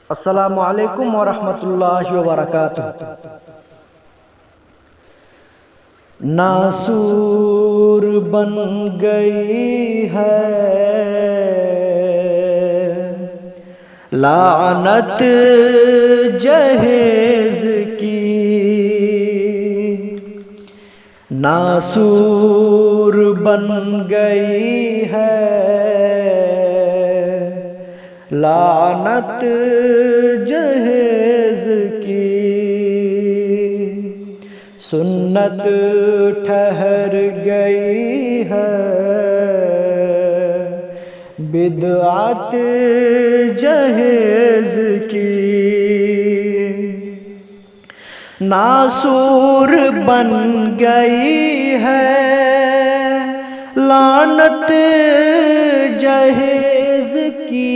السلام علیکم ورحمۃ اللہ وبرکاتہ۔ ناسور بن گئی ہے لعنت جہیز کی، ناسور بن گئی ہے لعنت جہیز کی، سنت ٹھہر گئی ہے بدعت جہیز کی، ناسور بن گئی ہے لعنت جہیز کی،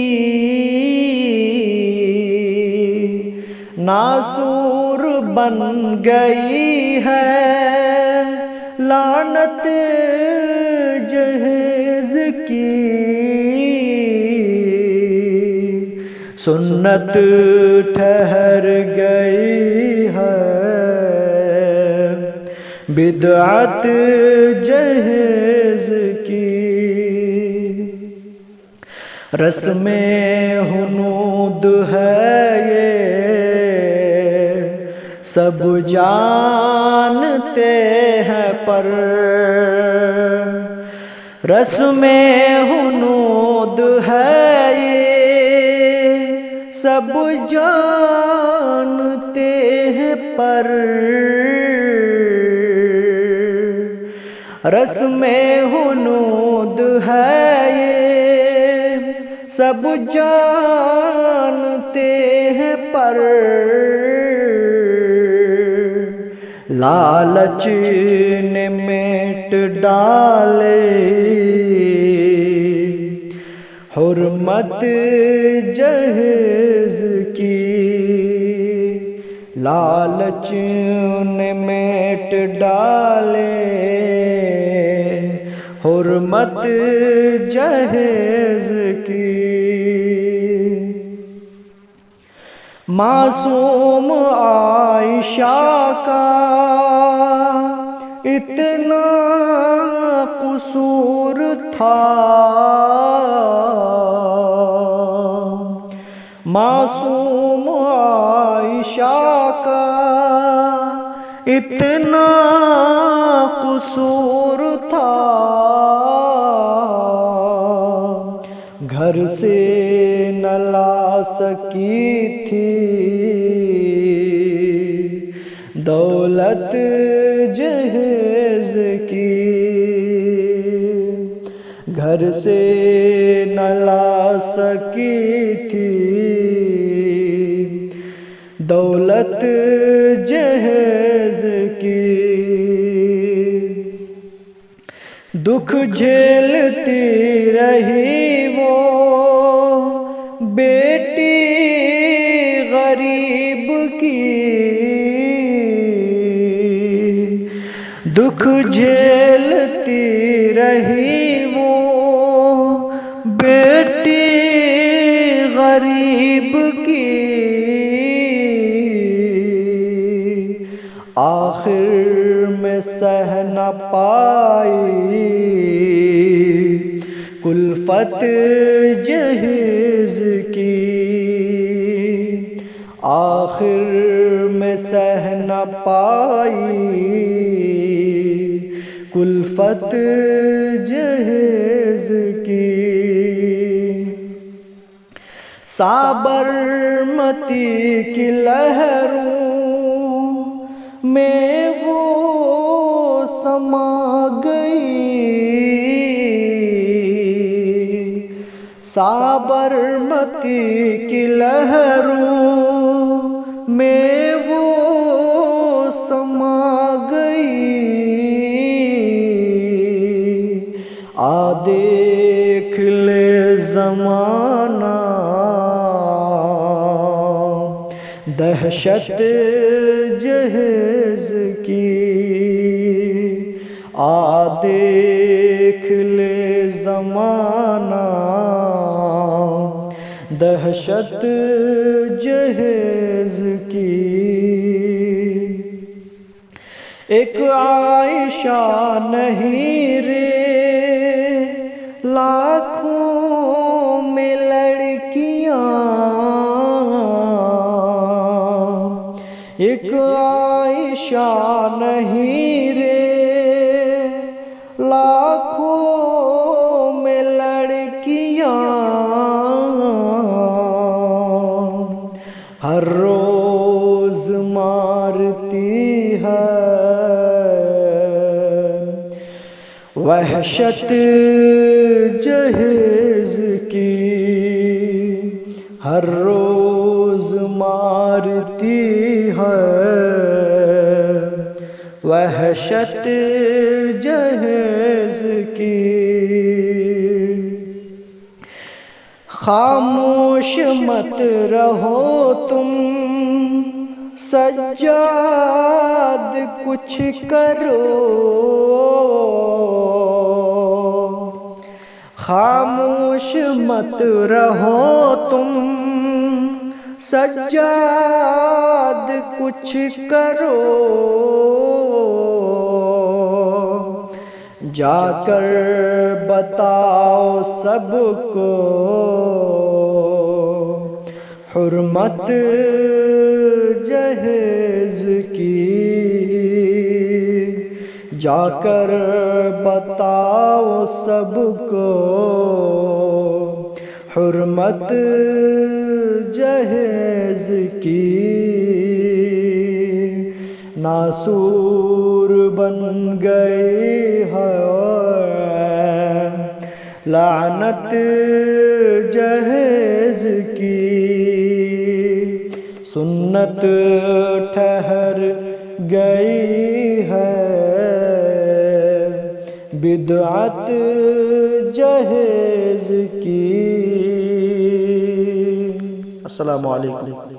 ناسور بن گئی ہے لعنت جہیز کی، سنت ٹھہر گئی ہے بدعت جہیز کی، رسم ہنود ہے یہ سب جانتے ہیں پر، رسم ہنود ہے یہ سب جانتے ہیں پر، رسم ہنود ہے یہ سب جانتے ہیں پر، لالچ نے میٹ ڈالے حرمت جہیز کی، لالچ نے میٹ ڈالے حرمت جہیز کی، معصوم عائشہ کا اتنا قصور تھا، معصوم عائشہ کا اتنا قصور تھا، گھر سے نہ لا سکی تھی دولت جہیز کی، گھر سے نہ لا سکی تھی دولت جہیز کی، دکھ جھیلتی رہی وہ بیٹی غریب کی، دکھ جھیلتی رہی وہ بیٹی غریب کی، آخر میں سہ نہ پائی کلفت جہیز کی، آخر میں سہ نہ پائی کلفت جہیز کی، سابرمتی کی لہروں میں وہ سما گئی، سابرمتی کی لہروں میں وہ سما گئی، آ دیکھ لے زمانہ دہشت جہیز کی، آ دیکھ لے زمانہ دہشت جہیز کی، ایک عائشہ نہیں رے لاکھوں میں لڑکیاں، ایک عائشہ نہیں رے لاکھوں میں لڑکیاں، ہر روز مارتی ہے وحشت جہیز کی، ہر روز مارتی ہے وحشت جہیز کی۔ خاموش مت رہو تم سجاد، کچھ کرو، خاموش مت رہو تم سجاد، کچھ کرو، جا کر بتاؤ سب کو حرمت جہیز کی، جا کر بتاؤ سب کو حرمت جہیز کی۔ ناسور بن گئی ہے لعنت جہیز کی، سنت ٹھہر گئی ہے بدعت جہیز کی۔ السلام علیکم۔